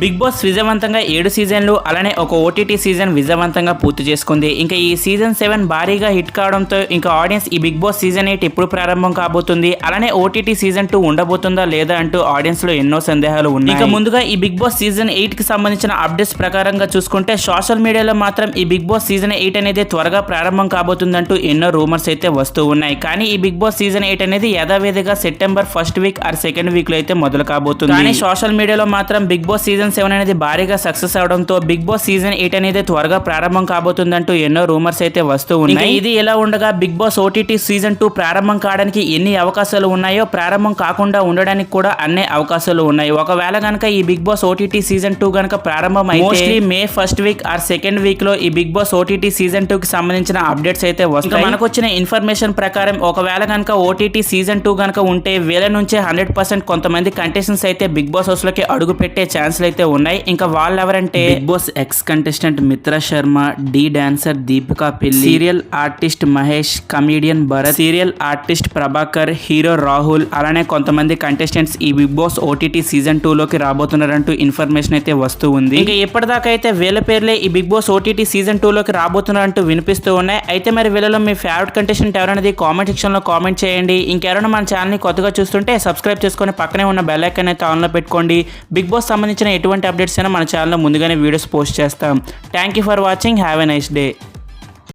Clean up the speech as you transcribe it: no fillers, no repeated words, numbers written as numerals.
Big boss విజయవంతంగా 7 సీజన్లు అలానే ఒక ఓటీటీ సీజన్ విజయవంతంగా పూర్తి చేసుకుంది. ఇంకా ఈ సీజన్ 7 భారీగా హిట్ కావడంతో ఇంకా ఆడియన్స్ ఈ బిగ్ బాస్ సీజన్ 8 ఎప్పుడు ప్రారంభం కాబోతుంది, అలానే ఓటీటీ సీజన్ 2 ఉండబోతుందా లేదా అంటూ ఆడియన్స్ లో ఎన్నో సందేహాలు ఉన్నాయి. ఇంకా ముందుగా ఈ బిగ్ బాస్ సీజన్ 8 కి సంబంధించిన అప్డేట్స్ ప్రకారంగా చూసుకుంటే సోషల్ మీడియాలో మాత్రం ఈ బిగ్ బాస్ సీజన్ 8 అనేది త్వరగా ప్రారంభం కాబోతుందంటూ ఎన్నో రూమర్స్ అయితే వస్తూ ఉన్నాయి. కానీ ఈ బిగ్ బాస్ సీజన్ 8 అనేది యథావిధిగా September first week or second week లో అయితే మొదలు కాబోతుంది. కానీ సోషల్ మీడియాలో మాత్రం బిగ్ బాస్ సీజన్ 7 అనేది భారీగా సక్సెస్ అవడంతో బిగ్ బాస్ సీజన్ 8 అనేది త్వరగా ప్రారంభం కాబోతుందంటూ ఎన్నో రూమర్స్ అయితే వస్తూ ఉన్నాయి. ఇది ఎలా ఉండగా బిగ్ బాస్ ఓటీటీ సీజన్ 2 ప్రారంభం కావడానికి ఎన్ని అవకాశాలు ఉన్నాయో ప్రారంభం కాకుండా ఉండడానికి కూడా అన్ని అవకాశాలు ఉన్నాయి. ఒకవేళ గనక ఈ బిగ్ బాస్ ఓటీటీ సీజన్ 2 గనక ప్రారంభం అయితే May first week or second week లో ఈ బిగ్ బాస్ ఓటీటీ సీజన్ 2 కి సంబంధించిన అప్డేట్స్ అయితే వస్తాయి. మనకు వచ్చిన ఇన్ఫర్మేషన్ ప్రకారం ఒకవేళ గనక ఓటీటీ సీజన్ 2 గనక ఉంటే వేల నుంచే 100% కొంతమంది కంటెస్టెంట్స్ అయితే బిగ్ బాస్ హౌస్ లోకి అడుగు పెట్టే ఛాన్స్లు అయితే ఉన్నాయి. ఇంకా వాళ్ళు ఎవరంటే Bigg Boss ex contestant Mitra Sharma, Dhee dancer Deepika Pilli, serial artist Mahesh, comedian Bharath, serial artist Prabhakar, hero Rahul, అలానే కొంతమంది కంటెస్టెంట్స్ ఈ బిగ్ బాస్ ఓటీటీ సీజన్ 2 లోకి రాబోతున్నారంటూ ఇన్ఫర్మేషన్ అయితే వస్తూ ఉంది. ఇంకా ఇప్పటిదాకా అయితే వీళ్ళ పేర్లే ఈ బిగ్ బాస్ ఓటీటీ సీజన్ 2 లోకి రాబోతున్నారంటూ వినిపిస్తూ ఉన్నాయి. అయితే మరి వీళ్ళలో మీ ఫేవరెట్ కంటెస్టెంట్ ఎవరనేది కామెంట్ సెక్షన్ లో కామెంట్ చేయండి. ఇంకెవరైనా మన ఛానల్ ని కొత్తగా చూస్తుంటే సబ్స్క్రైబ్ చేసుకొని పక్కనే ఉన్న బెల్ ఐకాన్ అయితే ఆన్ లో పెట్టుకోండి. బిగ్ బాస్ సంబంధించిన ఎటువంటి అప్డేట్స్ అయినా మన ఛానల్లో ముందుగానే వీడియోస్ పోస్ట్ చేస్తాం. Thank you for watching. Have a nice day.